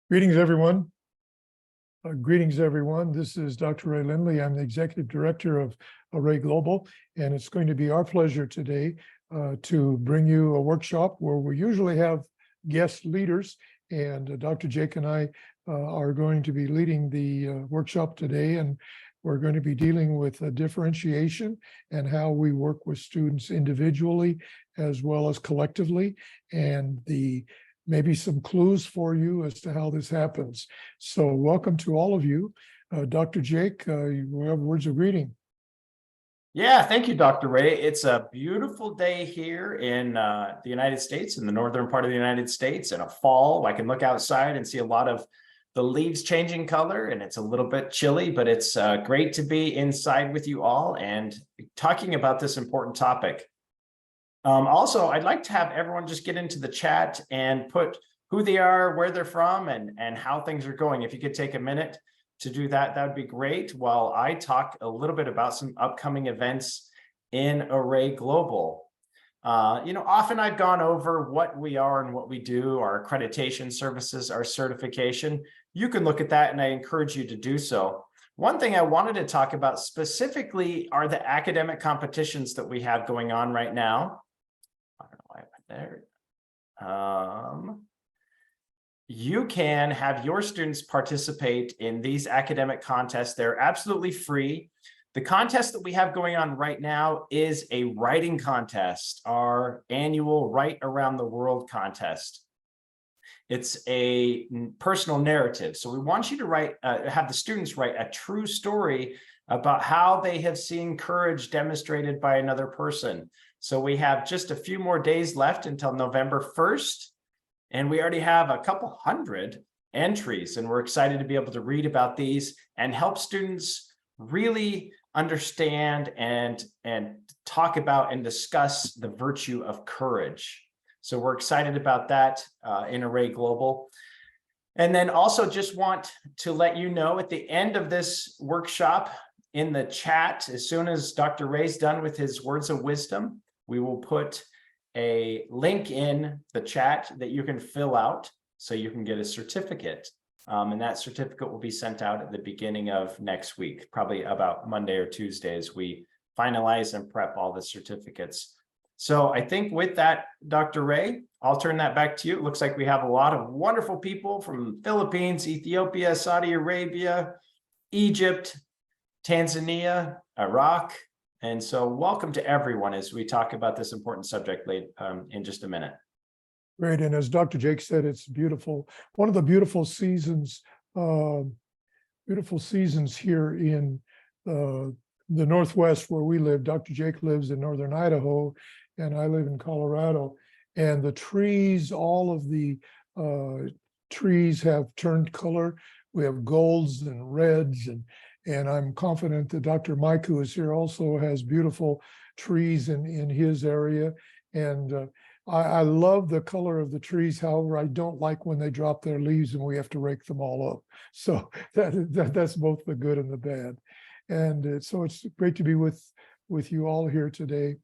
Greetings, everyone. Greetings, everyone. This is Dr. Ray Lindley. I'm the Executive Director of Array Global, and it's going to be our pleasure today to bring you a workshop where we usually have guest leaders, and Dr. Jake and I are going to be leading the workshop today, and we're going to be dealing with differentiation and how we work with students individually as well as collectively, and maybe some clues for you as to how this happens. So welcome to all of you. Dr. Jake, you have words of greeting. Yeah, thank you, Dr. Ray. It's a beautiful day here in the United States, in the northern part of the United States, in a fall. I can look outside and see a lot of the leaves changing color, and it's a little bit chilly, but it's great to be inside with you all and talking about this important topic. Also, I'd like to have everyone just get into the chat and put who they are, where they're from, and how things are going. If you could take a minute to do that, that would be great, while I talk a little bit about some upcoming events in Array Global. Often I've gone over what we are and what we do, our accreditation services, our certification. You can look at that, and I encourage you to do so. One thing I wanted to talk about specifically are the academic competitions that we have going on right now. I don't know why I went there. You can have your students participate in these academic contests. They're absolutely free. The contest that we have going on right now is a writing contest, our annual Write Around the World contest. It's a personal narrative. So we want you to have the students write a true story about how they have seen courage demonstrated by another person. So we have just a few more days left until November 1st. And we already have a couple hundred entries, and we're excited to be able to read about these and help students really understand and talk about and discuss the virtue of courage. So we're excited about that in Array Global. And then also just want to let you know at the end of this workshop in the chat, as soon as Dr. Ray's done with his words of wisdom, we will put a link in the chat that you can fill out so you can get a certificate. And that certificate will be sent out at the beginning of next week, probably about Monday or Tuesday, as we finalize and prep all the certificates. So I think with that, Dr. Ray, I'll turn that back to you. It looks like we have a lot of wonderful people from Philippines, Ethiopia, Saudi Arabia, Egypt, Tanzania, Iraq. And so welcome to everyone as we talk about this important subject in just a minute. Great. And as Dr. Jake said, it's beautiful. One of the beautiful seasons here in the Northwest where we live. Dr. Jake lives in northern Idaho, and I live in Colorado. And the trees, all of the trees have turned color. We have golds and reds, and I'm confident that Dr. Mike, who is here, also has beautiful trees in his area. And I love the color of the trees. However, I don't like when they drop their leaves and we have to rake them all up. So that's both the good and the bad. And so it's great to be with you all here today.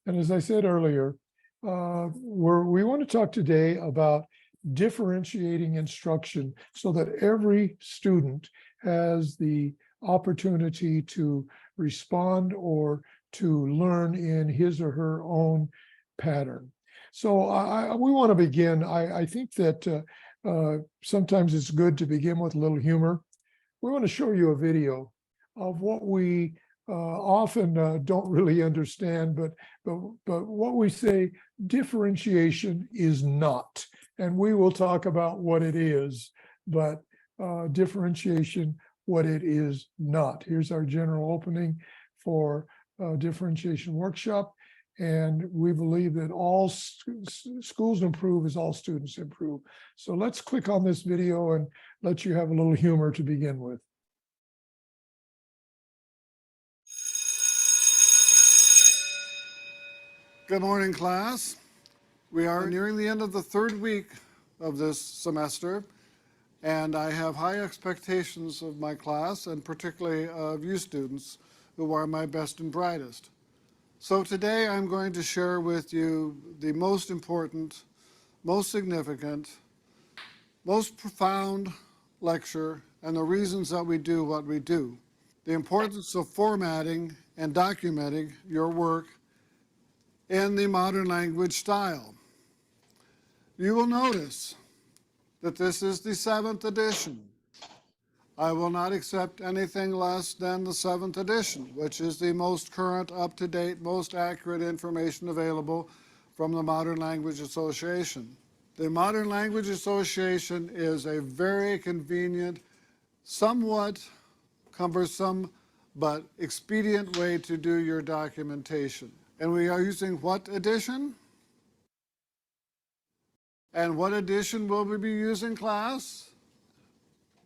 And as I said earlier, we want to talk today about differentiating instruction so that every student has the opportunity to respond or to learn in his or her own pattern. So we want to begin. I think that sometimes it's good to begin with a little humor. We want to show you a video of what we often don't really understand, but what we say differentiation is not. And we will talk about what it is, but differentiation, what it is not. Here's our general opening for differentiation workshop. And we believe that all schools improve as all students improve. So let's click on this video and let you have a little humor to begin with. Good morning, class. We are nearing the end of the third week of this semester, and I have high expectations of my class, and particularly of you students, who are my best and brightest. So today I'm going to share with you the most important, most significant, most profound lecture and the reasons that we do what we do. The importance of formatting and documenting your work in the modern language style. You will notice that this is the 7th edition. I will not accept anything less than the 7th edition, which is the most current, up-to-date, most accurate information available from the Modern Language Association. The Modern Language Association is a very convenient, somewhat cumbersome, but expedient way to do your documentation. And we are using what edition? And what edition will we be using, class?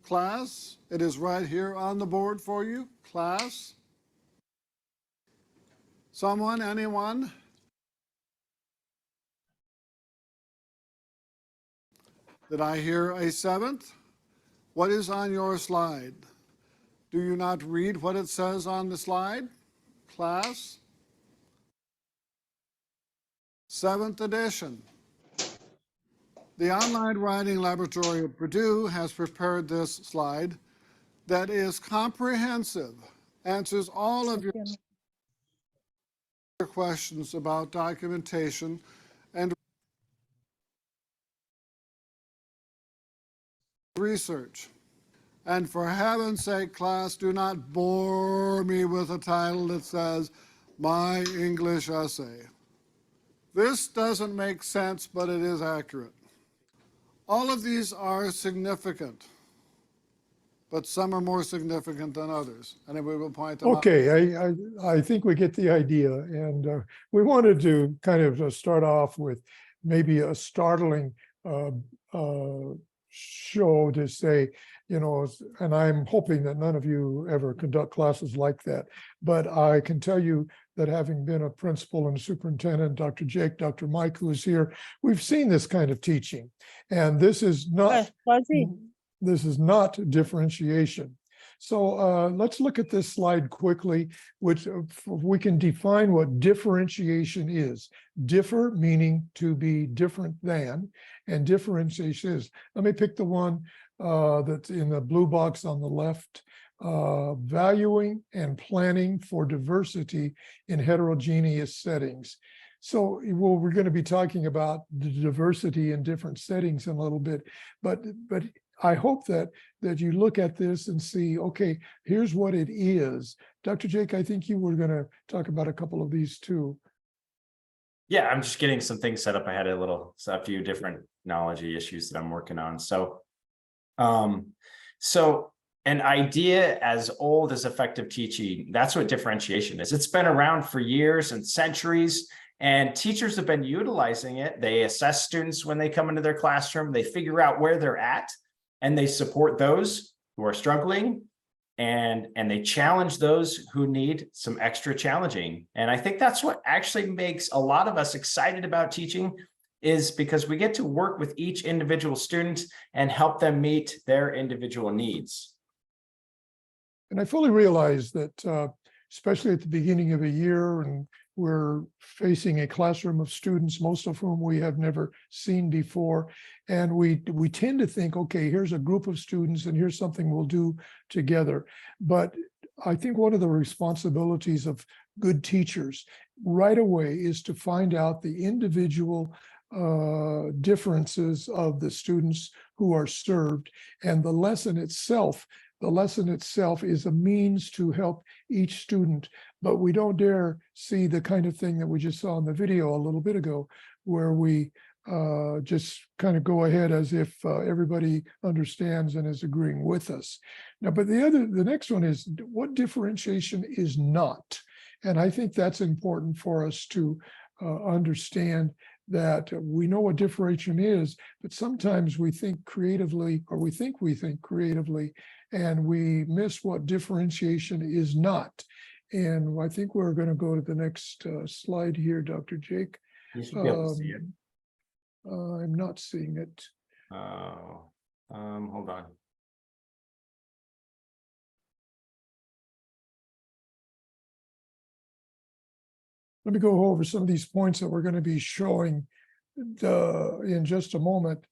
Class, it is right here on the board for you. Class? Someone, anyone? Did I hear a 7th? What is on your slide? Do you not read what it says on the slide? Class? 7th edition. The Online Writing Laboratory at Purdue has prepared this slide that is comprehensive, answers all of your questions about documentation and research. And for heaven's sake, class, do not bore me with a title that says, My English Essay. This doesn't make sense, but it is accurate. All of these are significant, but some are more significant than others, and we will point them out. Okay, I think we get the idea, and we wanted to kind of start off with maybe a startling show to say, you know, and I'm hoping that none of you ever conduct classes like that, but I can tell you that having been a principal and superintendent, Dr. Jake, Dr. Mike, who is here, we've seen this kind of teaching, and this is not differentiation. So let's look at this slide quickly, which we can define what differentiation is. Differ meaning to be different than, and differentiation is. Let me pick the one that's in the blue box on the left. Valuing and planning for diversity in heterogeneous settings. So we're going to be talking about the diversity in different settings in a little bit, but I hope that you look at this and see, okay, here's what it is. Dr. Jake, I think you were going to talk about a couple of these too. Yeah, I'm just getting some things set up. I had a few different technology issues that I'm working on. So an idea as old as effective teaching, that's what differentiation is. It's been around for years and centuries, and teachers have been utilizing it. They assess students when they come into their classroom, they figure out where they're at, and they support those who are struggling, and they challenge those who need some extra challenging. And I think that's what actually makes a lot of us excited about teaching, is because we get to work with each individual student and help them meet their individual needs. And I fully realize that, especially at the beginning of a year, and we're facing a classroom of students, most of whom we have never seen before. And we tend to think, okay, here's a group of students and here's something we'll do together. But I think one of the responsibilities of good teachers right away is to find out the individual differences of the students who are served, and the lesson itself is a means to help each student. But we don't dare see the kind of thing that we just saw in the video a little bit ago, where we just kind of go ahead as if everybody understands and is agreeing with us. Now, but the next one is what differentiation is not. And I think that's important for us to understand, that we know what differentiation is, but sometimes we think creatively, or we think creatively, and we miss what differentiation is not. And I think we're going to go to the next slide here, Dr. Jake. You should be able to see it. I'm not seeing it. Oh, hold on. Let me go over some of these points that we're going to be showing in just a moment.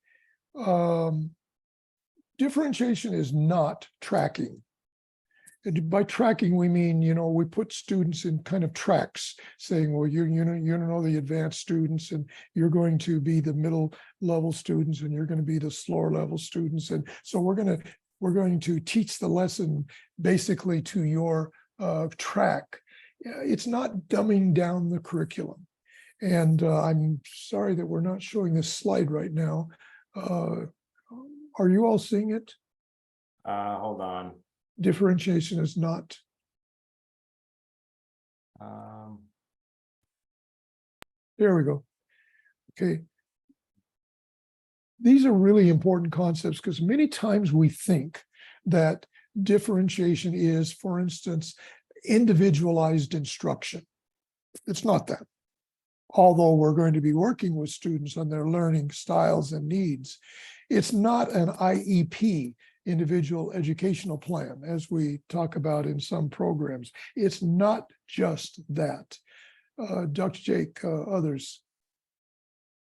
differentiation is not tracking. And by tracking, we mean, we put students in kind of tracks, saying, well, you know the advanced students, and you're going to be the middle level students, and you're going to be the slower level students. And so we're going to teach the lesson basically to your track. It's not dumbing down the curriculum. And I'm sorry that we're not showing this slide right now. Are you all seeing it? Hold on. Differentiation is not. There we go. Okay. These are really important concepts because many times we think that differentiation is, for instance, individualized instruction. It's not that. Although we're going to be working with students on their learning styles and needs, it's not an IEP, individual educational plan, as we talk about in some programs. It's not just that. Dr. Jake, others.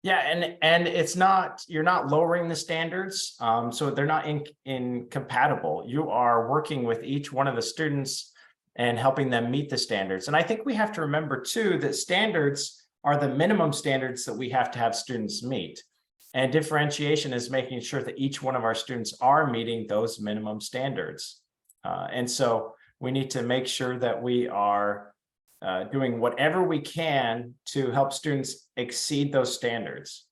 Yeah, and it's not, you're not lowering the standards, so they're not incompatible. You are working with each one of the students and helping them meet the standards. And I think we have to remember too that standards are the minimum standards that we have to have students meet. And differentiation is making sure that each one of our students are meeting those minimum standards. And so we need to make sure that we are doing whatever we can to help students exceed those standards.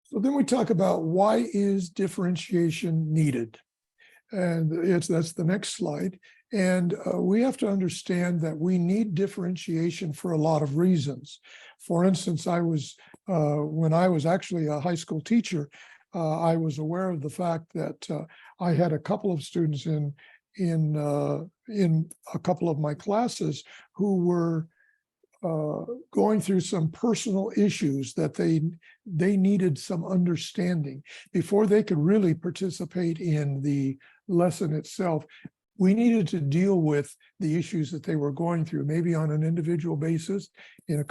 So then we talk about why is differentiation needed? And that's the next slide. And we have to understand that we need differentiation for a lot of reasons. For instance, when I was actually a high school teacher, I was aware of the fact that I had a couple of students in a couple of my classes who were going through some personal issues that they needed some understanding before they could really participate in the lesson itself. We needed to deal with the issues that they were going through, maybe on an individual basis. In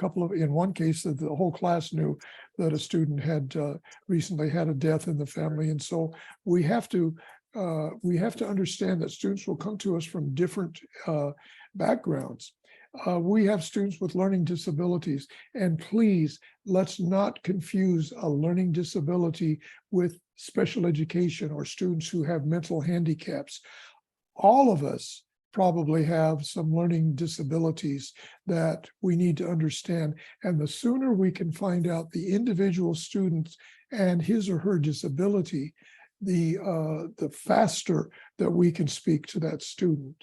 one case, the whole class knew that a student had recently had a death in the family, and so we have to understand that students will come to us from different backgrounds. We have students with learning disabilities, and please, let's not confuse a learning disability with special education or students who have mental handicaps. All of us probably have some learning disabilities that we need to understand. And the sooner we can find out the individual student and his or her disability, the faster that we can speak to that student.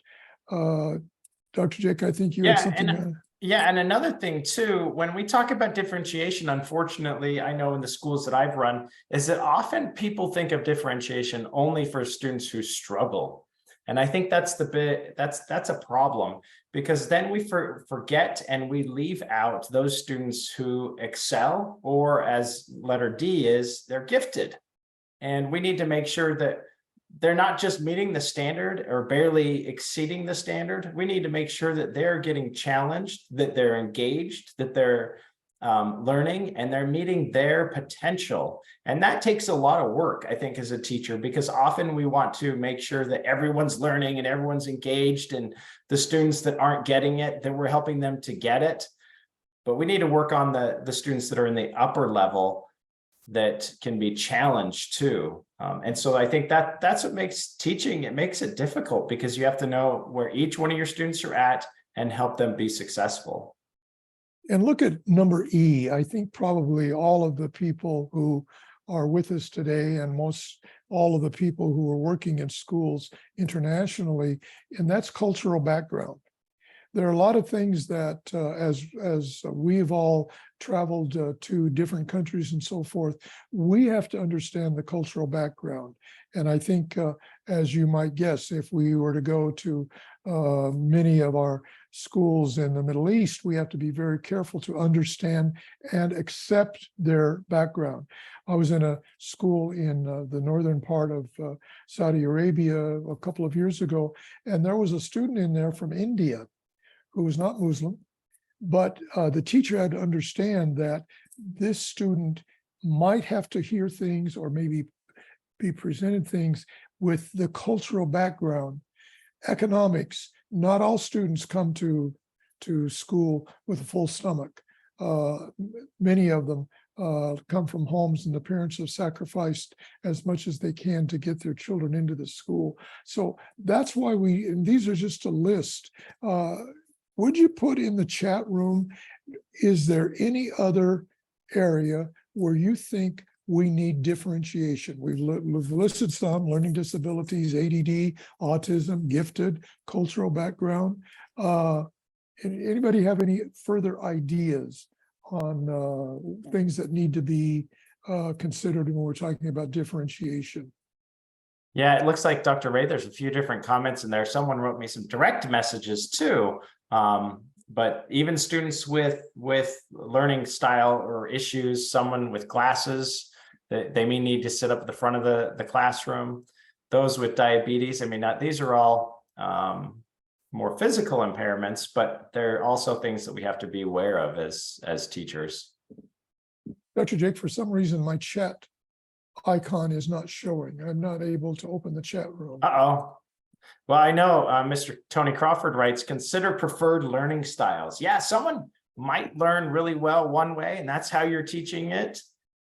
Dr. Jake, I think you had something. Yeah, and another thing too, when we talk about differentiation, unfortunately, I know in the schools that I've run, is that often people think of differentiation only for students who struggle. And I think that's a problem, because then we forget and we leave out those students who excel, or as letter D is, they're gifted. And we need to make sure that they're not just meeting the standard or barely exceeding the standard. We need to make sure that they're getting challenged, that they're engaged, that they're learning, and they're meeting their potential. And that takes a lot of work, I think, as a teacher, because often we want to make sure that everyone's learning and everyone's engaged, and the students that aren't getting it, that we're helping them to get it. But we need to work on the students that are in the upper level that can be challenged too. And so I think that's what makes teaching, it makes it difficult, because you have to know where each one of your students are at and help them be successful. And look at number E. I think probably all of the people who are with us today, and all of the people who are working in schools internationally, and that's cultural background. There are a lot of things that as we've all traveled to different countries and so forth, we have to understand the cultural background. And I think, as you might guess, if we were to go to many of our schools in the Middle East, we have to be very careful to understand and accept their background. I was in a school in the northern part of Saudi Arabia a couple of years ago, and there was a student in there from India who was not Muslim, but the teacher had to understand that this student might have to hear things or maybe be presented things with the cultural background. Economics, not all students come to school with a full stomach. Many of them come from homes and the parents have sacrificed as much as they can to get their children into the school. So that's why and these are just a list. Would you put in the chat room, is there any other area where you think we need differentiation? We've listed some: learning disabilities, ADD, autism, gifted, cultural background. Anybody have any further ideas on things that need to be considered when we're talking about differentiation? Yeah, it looks like Dr. Ray, there's a few different comments in there. Someone wrote me some direct messages too. But even students with learning style or issues, someone with glasses, they may need to sit up at the front of the classroom. Those with diabetes, I mean, these are all more physical impairments, but they're also things that we have to be aware of as teachers. Dr. Jake, for some reason, my chat icon is not showing. I'm not able to open the chat room. Uh-oh. Well, I know Mr. Tony Crawford writes, consider preferred learning styles. Yeah, someone might learn really well one way, and that's how you're teaching it,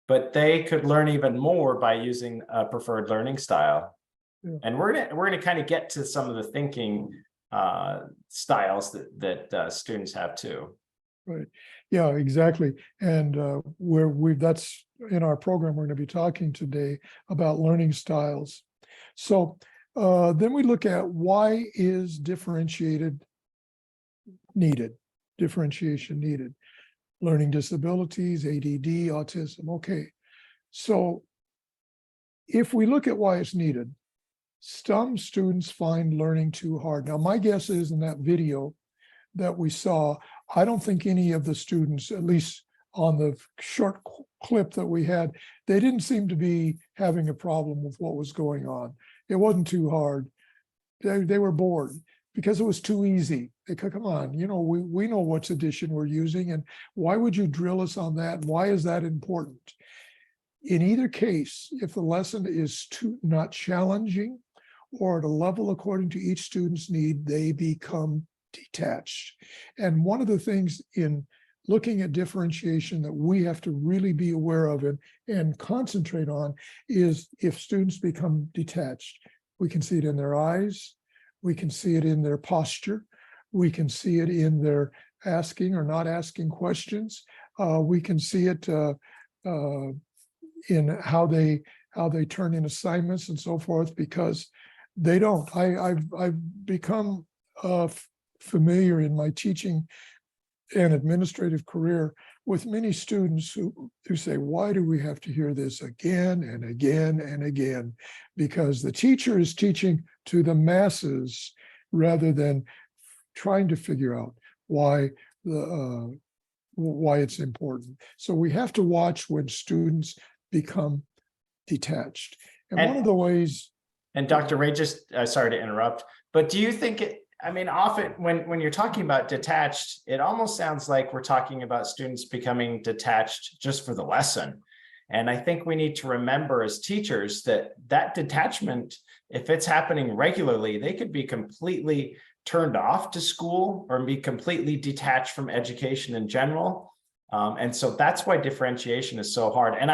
but they could learn even more by using a preferred learning style. Yeah. And we're gonna kind of get to some of the thinking styles that students have too. Right. Yeah, exactly. And that's in our program, we're going to be talking today about learning styles. So then we look at, why is differentiation needed? Learning disabilities, ADD, autism. Okay. So if we look at why it's needed, some students find learning too hard. Now, my guess is in that video that we saw, I don't think any of the students, at least on the short clip that we had, they didn't seem to be having a problem with what was going on. It wasn't too hard. They were bored because it was too easy. They could, come on, you know, we know which edition we're using, and why would you drill us on that? Why is that important? In either case, if the lesson is not challenging or at a level according to each student's need, they become detached. And one of the things in looking at differentiation that we have to really be aware of and concentrate on is if students become detached. We can see it in their eyes, we can see it in their posture, we can see it in their asking or not asking questions, we can see it in how they turn in assignments and so forth, because they don't. I've become familiar in my teaching and administrative career with many students who say, why do we have to hear this again and again and again? Because the teacher is teaching to the masses rather than trying to figure out why it's important. So we have to watch when students become detached. And one of the ways. And Dr. Ray, just sorry to interrupt, but do you think I mean, often when you're talking about detached, it almost sounds like we're talking about students becoming detached just for the lesson. And I think we need to remember as teachers that detachment, if it's happening regularly, they could be completely turned off to school or be completely detached from education in general. And so that's why differentiation is so hard. And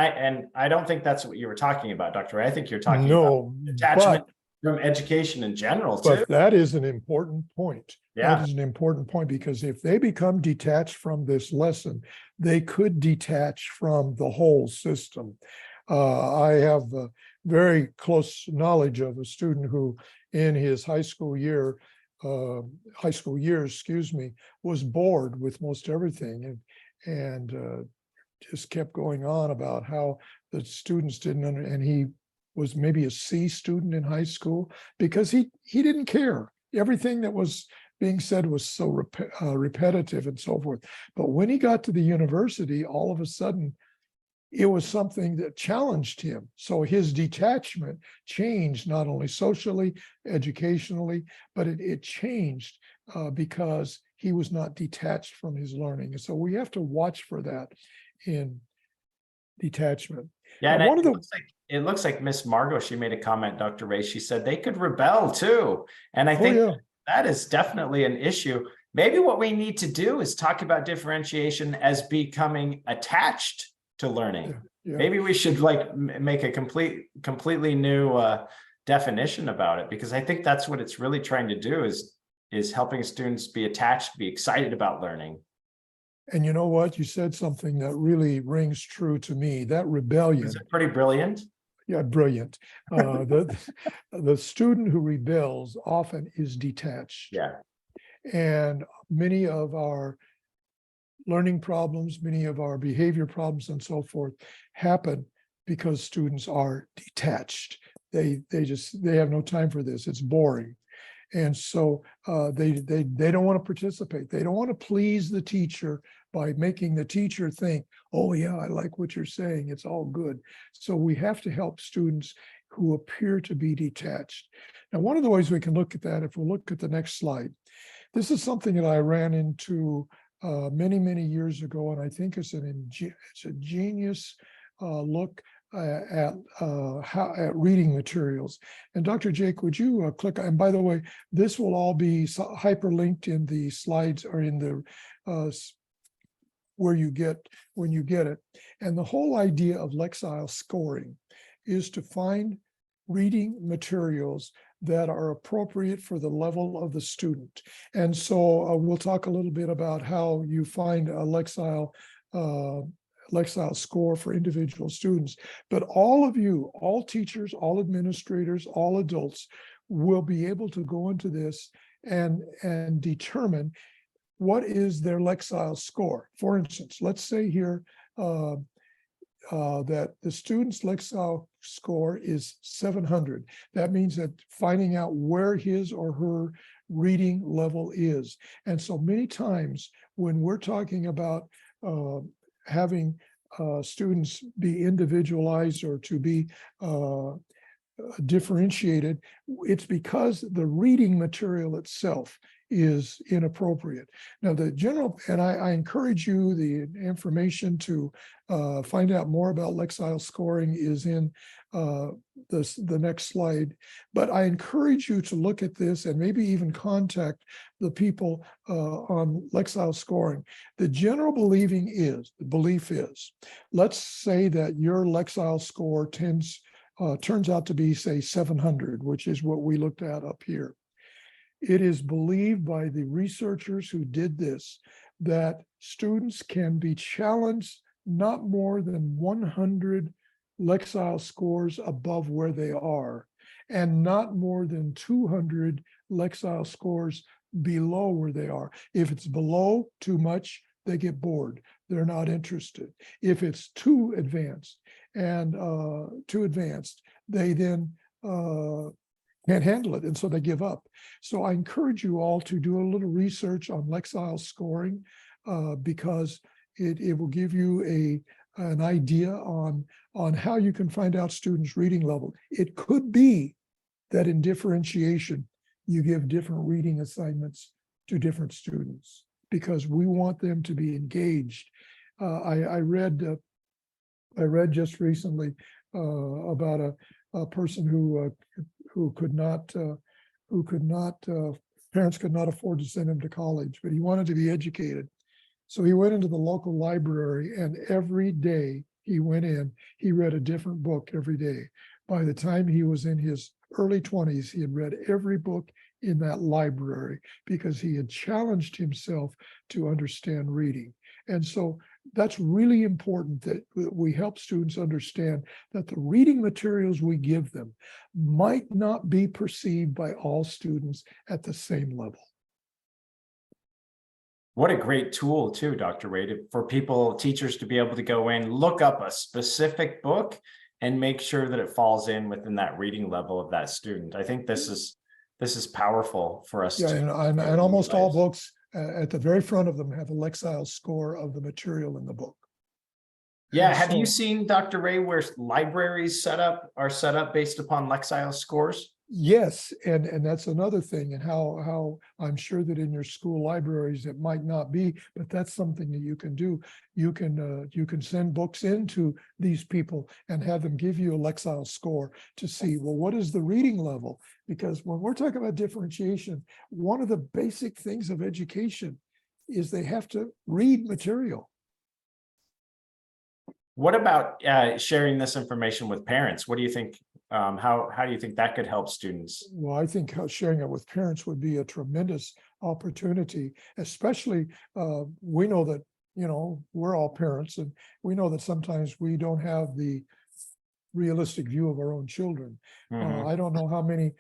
I don't think that's what you were talking about, Dr. Ray. I think you're talking about detachment from education in general too. But that is an important point. Yeah. That is an important point, because if they become detached from this lesson, they could detach from the whole system. I have a very close knowledge of a student who in his high school years, was bored with most everything and just kept going on about how the students didn't and he was maybe a C student in high school because he didn't care. Everything that was being said was so repetitive and so forth. But when he got to the university, all of a sudden, it was something that challenged him. So his detachment changed not only socially, educationally, but it changed because he was not detached from his learning. And so we have to watch for that in detachment. Yeah, Now, and one of the, it looks like Miss Margot, she made a comment, Dr. Ray, she said they could rebel too. And I oh think yeah, that is definitely an issue. Maybe what we need to do is talk about differentiation as becoming attached to learning. yeah. Maybe we should like make a completely new definition about it, because I think that's what it's really trying to do is helping students be attached, be excited about learning. And you know what? You said something that really rings true to me. That rebellion. Is it pretty brilliant? Yeah, brilliant. The student who rebels often is detached. Yeah. And many of our learning problems, many of our behavior problems and so forth happen because students are detached. They have no time for this. It's boring. And so they don't want to participate. They don't want to please the teacher by making the teacher think, oh yeah, I like what you're saying. It's all good. So we have to help students who appear to be detached. Now, one of the ways we can look at that, if we look at the next slide, this is something that I ran into many years ago, and I think it's a genius look at reading materials. And Dr. Jake, would you click? And by the way, this will all be hyperlinked in the slides or in the when you get it. And the whole idea of Lexile scoring is to find reading materials that are appropriate for the level of the student. And so we'll talk a little bit about how you find a Lexile score for individual students. But all of you, all teachers, all administrators, all adults will be able to go into this and determine what is their Lexile score. For instance, let's say here that the student's Lexile score is 700. That means that finding out where his or her reading level is. And so many times when we're talking about having students be individualized or to be differentiated, it's because the reading material itself is inappropriate. Now, the general, and I encourage you, the information to find out more about Lexile scoring is in the next slide. But I encourage you to look at this and maybe even contact the people on Lexile scoring. The general belief is, let's say that your Lexile score turns out to be, say, 700, which is what we looked at up here. It is believed by the researchers who did this that students can be challenged not more than 100 Lexile scores above where they are, and not more than 200 Lexile scores below where they are. If it's below too much, they get bored. They're not interested. If it's too advanced, they then can't handle it, and so they give up. So I encourage you all to do a little research on Lexile scoring because it will give you an idea on how you can find out students' reading level. It could be that in differentiation, you give different reading assignments to different students because we want them to be engaged. I read just recently about a person who parents could not afford to send him to college, but he wanted to be educated. So he went into the local library, and every day he went in, he read a different book every day. By the time he was in his early 20s, he had read every book in that library because he had challenged himself to understand reading. And so that's really important that we help students understand that the reading materials we give them might not be perceived by all students at the same level. What a great tool too, Dr. Ray, for teachers to be able to go in, look up a specific book and make sure that it falls in within that reading level of that student. I think this is powerful for us. Yeah, and almost all books at the very front of them have a Lexile score of the material in the book. Yeah, have you seen, Dr. Ray, where libraries are set up based upon Lexile scores? Yes, and that's another thing, and how I'm sure that in your school libraries it might not be, but that's something that you can do. You can send books into these people and have them give you a Lexile score to see, well, what is the reading level? Because when we're talking about differentiation, one of the basic things of education is they have to read material. What about sharing this information with parents? What do you think? How do you think that could help students? Well, I think sharing it with parents would be a tremendous opportunity, especially we know that, we're all parents, and we know that sometimes we don't have the realistic view of our own children. Mhm. I don't know how many,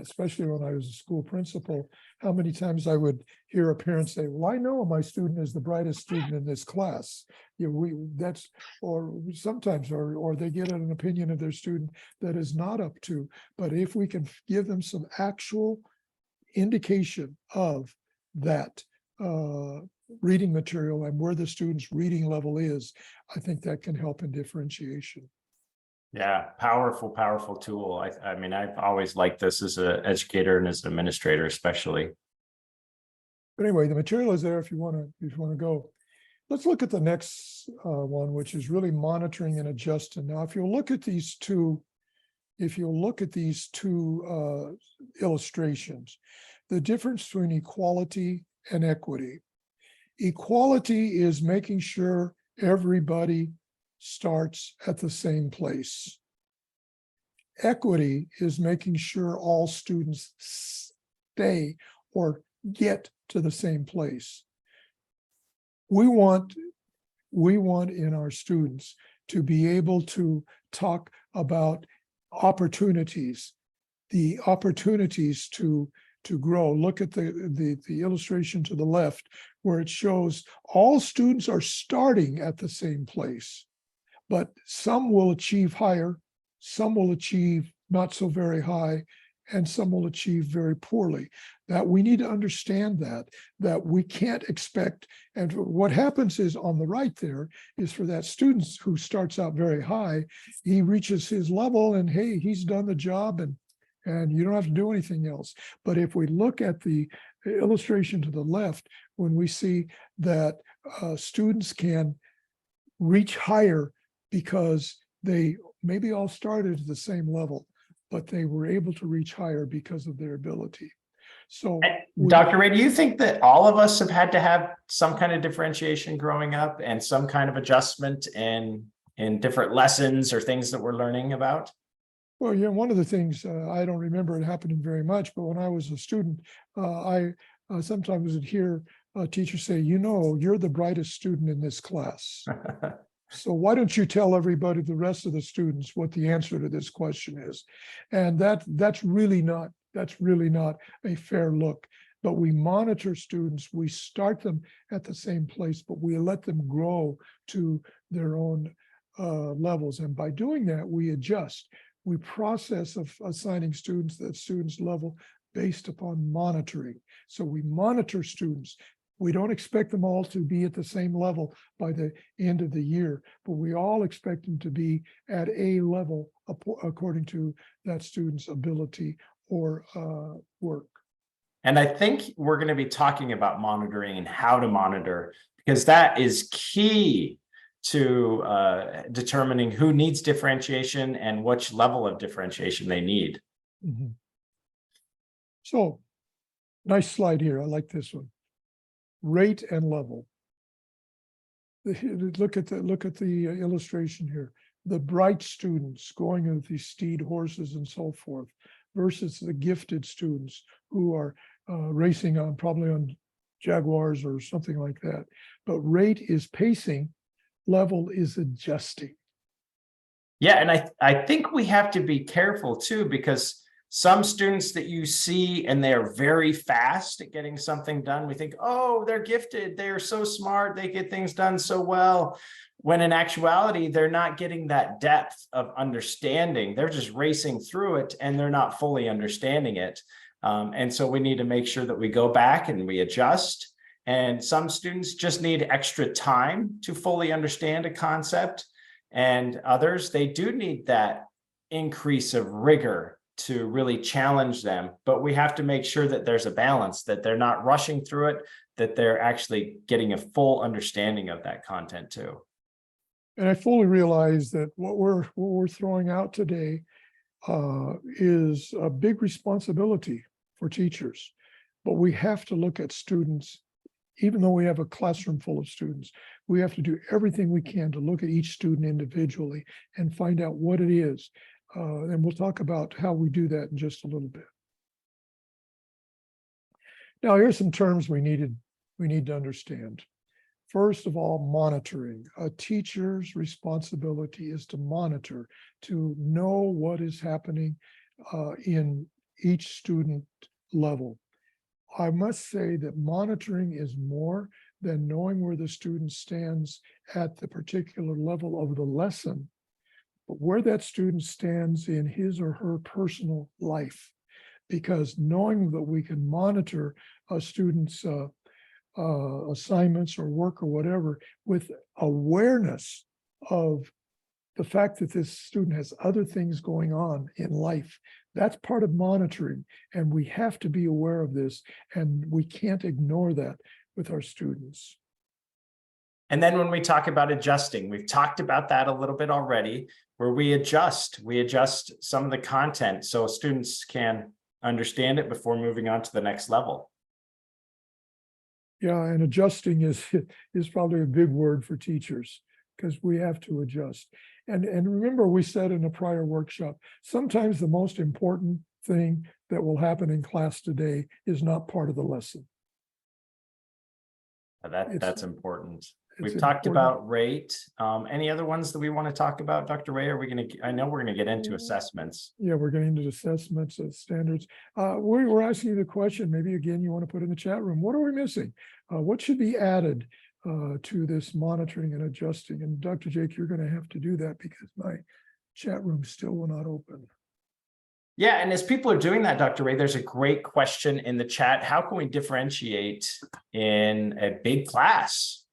especially when I was a school principal, how many times I would hear a parent say, well, I know my student is the brightest student in this class. Or sometimes, or they get an opinion of their student that is not up to, but if we can give them some actual indication of that reading material and where the student's reading level is, I think that can help in differentiation. Yeah, powerful tool. I mean, I've always liked this as an educator and as an administrator, especially. But anyway, the material is there if you want to go. Let's look at the next one, which is really monitoring and adjusting. Now, if you look at these two, illustrations, the difference between equality and equity. Equality is making sure everybody starts at the same place. Equity is making sure all students stay or get to the same place. We want in our students to be able to talk about opportunities, the opportunities to grow. Look at the illustration to the left, where it shows all students are starting at the same place, but some will achieve higher, some will achieve not so very high, and some will achieve very poorly. That we need to understand that we can't expect, and what happens is on the right there is for that student who starts out very high, he reaches his level and hey, he's done the job and you don't have to do anything else. But if we look at the illustration to the left, when we see that students can reach higher because they maybe all started at the same level, but they were able to reach higher because of their ability. So, Dr. Ray, do you think that all of us have had to have some kind of differentiation growing up and some kind of adjustment in different lessons or things that we're learning about? well, yeah, one of the things, I don't remember it happening very much, but when I was a student, I sometimes would hear a teacher say, you're the brightest student in this class. So why don't you tell everybody, the rest of the students, what the answer to this question is? And that's really not a fair look. But we monitor students, we start them at the same place, but we let them grow to their own levels. And by doing that, we adjust. We process of assigning students that students level based upon monitoring. So we monitor students. We don't expect them all to be at the same level by the end of the year, but we all expect them to be at a level according to that student's ability or work. And I think we're going to be talking about monitoring and how to monitor, because that is key to determining who needs differentiation and which level of differentiation they need. Mm-hmm. So, nice slide here. I like this one. Rate and level. Look at the illustration here. The bright students going with these steed horses and so forth, versus the gifted students who are racing probably on Jaguars or something like that. But rate is pacing, level is adjusting. Yeah, and I think we have to be careful too, because some students that you see and they are very fast at getting something done, we think, oh, they're gifted, they are so smart, they get things done so well. When in actuality, they're not getting that depth of understanding. They're just racing through it and they're not fully understanding it. And so we need to make sure that we go back and we adjust. And some students just need extra time to fully understand a concept. And others, they do need that increase of rigor to really challenge them, but we have to make sure that there's a balance, that they're not rushing through it, that they're actually getting a full understanding of that content too. And I fully realize that what we're throwing out today is a big responsibility for teachers, but we have to look at students. Even though we have a classroom full of students, we have to do everything we can to look at each student individually and find out what it is. And we'll talk about how we do that in just a little bit. Now, here's some terms we need to understand. First of all, monitoring. A teacher's responsibility is to monitor, to know what is happening in each student level. I must say that monitoring is more than knowing where the student stands at the particular level of the lesson, but where that student stands in his or her personal life. Because knowing that we can monitor a student's assignments or work or whatever with awareness of the fact that this student has other things going on in life, that's part of monitoring, and we have to be aware of this, and we can't ignore that with our students. And then when we talk about adjusting, we've talked about that a little bit already, where we adjust some of the content so students can understand it before moving on to the next level. Yeah, and adjusting is probably a big word for teachers, because we have to adjust. And remember, we said in a prior workshop, sometimes the most important thing that will happen in class today is not part of the lesson. That's important. We've It's talked important. about rate. Any other ones that we want to talk about, Dr. Ray? Are we going to, I know we're going to get into assessments. Yeah, we're getting into assessments and standards. We're asking you the question, maybe again, you want to put in the chat room, what are we missing? What should be added to this monitoring and adjusting? And Dr. Jake, you're going to have to do that because my chat room still will not open. Yeah, and as people are doing that, Dr. Ray, there's a great question in the chat. How can we differentiate in a big class?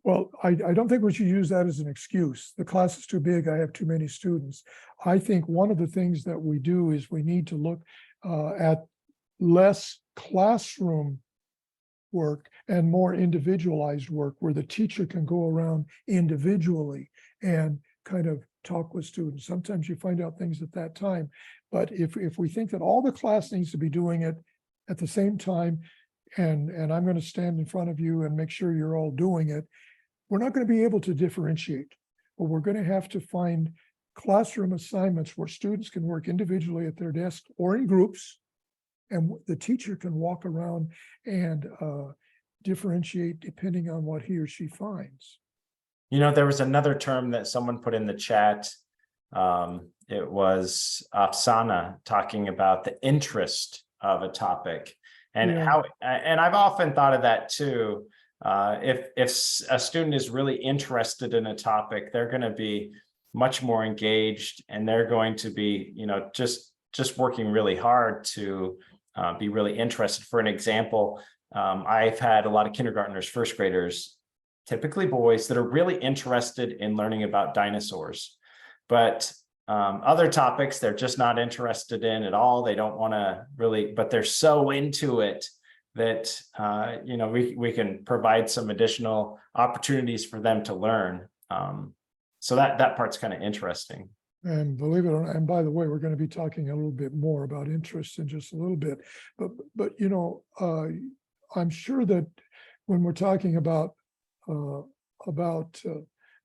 Well, I don't think we should use that as an excuse. The class is too big, I have too many students. I think one of the things that we do is we need to look at less classroom work and more individualized work where the teacher can go around individually and kind of talk with students. Sometimes you find out things at that time, but if we think that all the class needs to be doing it at the same time, and I'm going to stand in front of you and make sure you're all doing it, we're not going to be able to differentiate, but we're going to have to find classroom assignments where students can work individually at their desk or in groups, and the teacher can walk around and differentiate depending on what he or she finds. You know, there was another term that someone put in the chat. It was Afsana talking about the interest of a topic and how, and I've often thought of that too. If a student is really interested in a topic, they're going to be much more engaged, and they're going to be, you know, just working really hard to be really interested. For an example, I've had a lot of kindergartners, first graders, typically boys, that are really interested in learning about dinosaurs, but other topics they're just not interested in at all. They don't want to really, but they're so into it that you know, we can provide some additional opportunities for them to learn. So that part's kind of interesting. And believe it or not, and by the way, we're going to be talking a little bit more about interest in just a little bit, but you know, I'm sure that when we're talking about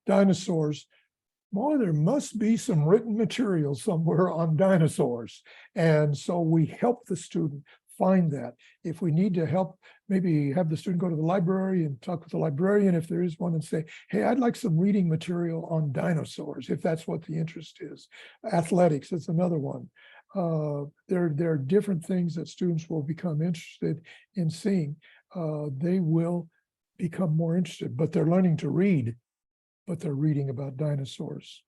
dinosaurs, boy, there must be some written material somewhere on dinosaurs. And so we help the student find that. If we need to help, maybe have the student go to the library and talk with the librarian if there is one, and say, hey, I'd like some reading material on dinosaurs, if that's what the interest is. Athletics, that's another one. There are different things that students will become interested in seeing. They will become more interested, but they're learning to read, but they're reading about dinosaurs.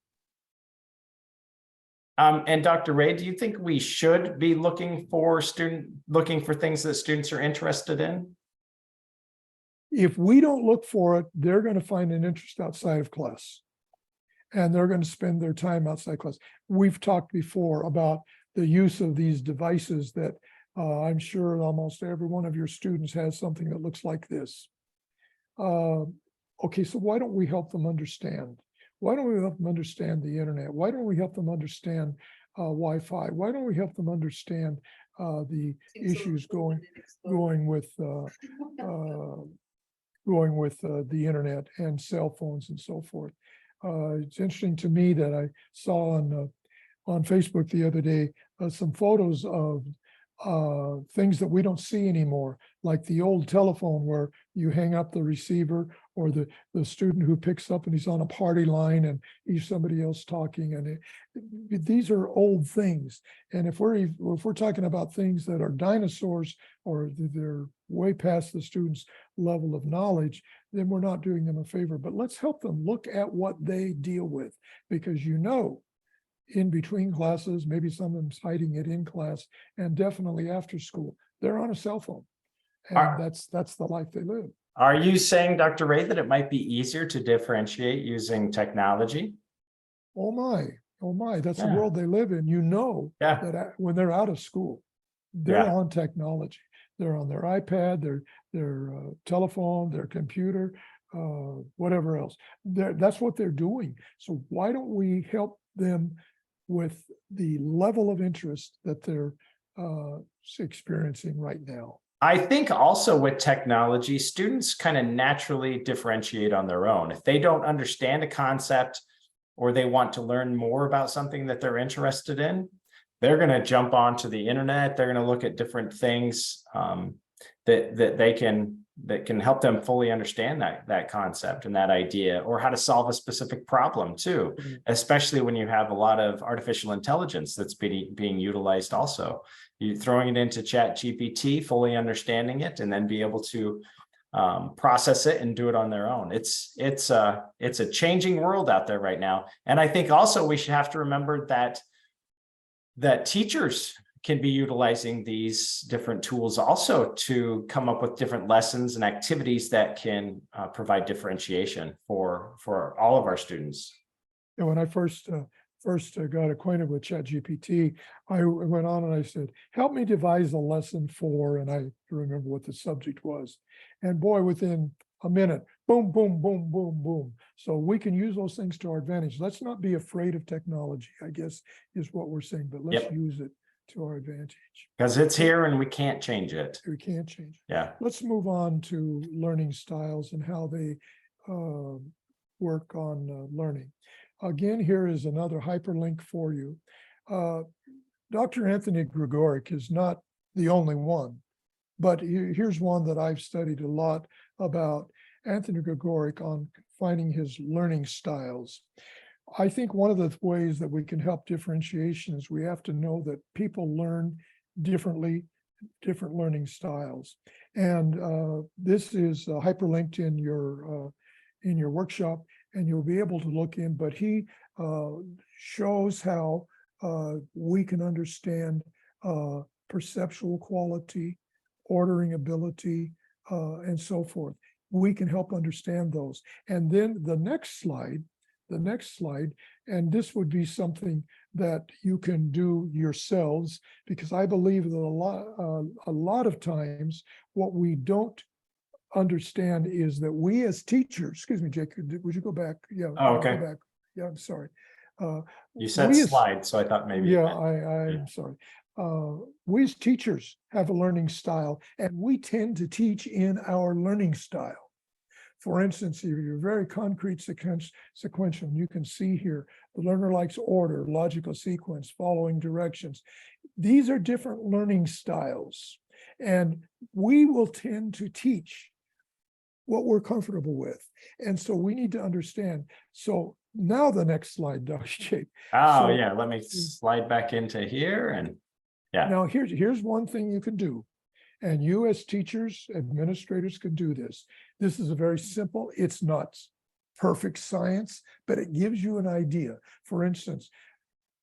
And Dr. Ray, do you think we should be looking for things that students are interested in? If we don't look for it, they're going to find an interest outside of class. and they're going to spend their time outside class. We've talked before about the use of these devices that I'm sure almost every one of your students has something that looks like this. Okay, so why don't we help them understand? Why don't we help them understand the internet? Why don't we help them understand Wi-Fi? Why don't we help them understand the issues going with the internet and cell phones and so forth? It's interesting to me that I saw on Facebook the other day some photos of things that we don't see anymore, like the old telephone where you hang up the receiver, or the student who picks up and he's on a party line and he's somebody else talking. And these are old things. And if we're talking about things that are dinosaurs, or they're way past the student's level of knowledge, then we're not doing them a favor. But let's help them look at what they deal with, because in between classes, maybe someone's hiding it in class, and definitely after school, they're on a cell phone. And that's the life they live. Are you saying, Dr. Ray, that it might be easier to differentiate using technology? Oh my, that's the Yeah. world they live in. Yeah. That when they're out of school, they're Yeah. on technology. They're on their iPad, their telephone, their computer, whatever else. That's what they're doing. So why don't we help them with the level of interest that they're experiencing right now? I think also with technology, students kind of naturally differentiate on their own. If they don't understand a concept, or they want to learn more about something that they're interested in, they're going to jump onto the internet. They're going to look at different things that can help them fully understand that concept and that idea, or how to solve a specific problem too, especially when you have a lot of artificial intelligence that's being utilized also. You throwing it into ChatGPT, fully understanding it, and then be able to process it and do it on their own. It's a changing world out there right now. And I think also we should have to remember that teachers can be utilizing these different tools also to come up with different lessons and activities that can provide differentiation for all of our students. And when I first got acquainted with ChatGPT, I went on and I said, help me devise a lesson for, and I remember what the subject was. And boy, within a minute, boom, boom, boom, boom, boom. So we can use those things to our advantage. Let's not be afraid of technology, I guess, is what we're saying, but let's use it to our advantage. Because it's here and we can't change it. We can't change it. Yeah. Let's move on to learning styles and how they work on learning. Again, here is another hyperlink for you. Dr. Anthony Gregoric is not the only one, but here's one that I've studied a lot about Anthony Gregoric on finding his learning styles. I think one of the ways that we can help differentiation is we have to know that people learn differently, different learning styles. And this is hyperlinked in your workshop, and you'll be able to look in, but he shows how we can understand perceptual quality, ordering ability, and so forth. We can help understand those. And then the next slide, and this would be something that you can do yourselves, because I believe that a lot of times what we don't understand is that we as teachers, excuse me, Jake, would you go back? Yeah. Oh, okay. Go back. Yeah, I'm sorry. You said slide, so I thought maybe. Yeah, I'm sorry. We as teachers have a learning style, and we tend to teach in our learning style. For instance, if you're very concrete sequential, you can see here, the learner likes order, logical sequence, following directions. These are different learning styles, and we will tend to teach what we're comfortable with. And so we need to understand. So now the next slide, Dr. Jake. Oh, yeah, let me slide back into here. And yeah. Now here's one thing you can do. And you as teachers, administrators can do this. This is a very simple, it's not perfect science, but it gives you an idea. For instance,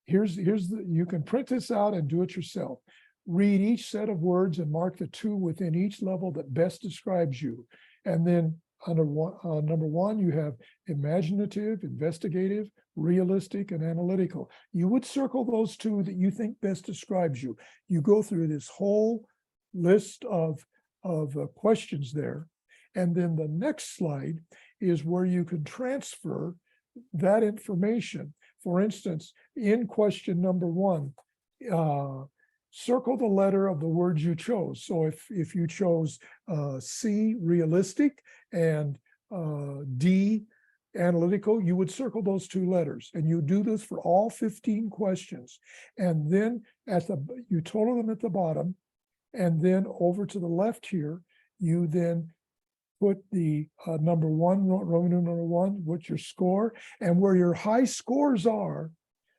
you can print this out and do it yourself. Read each set of words and mark the two within each level that best describes you. And then under number one, you have imaginative, investigative, realistic, and analytical. You would circle those two that you think best describes you. You go through this whole list of questions there. And then the next slide is where you can transfer that information. For instance, in question number 1, circle the letter of the words you chose. So if you chose C, realistic, and D, analytical, you would circle those 2 letters, and you do this for all 15 questions. And then you total them at the bottom, and then over to the left here, you then put the number 1, Roman numeral 1, what's your score, and where your high scores are,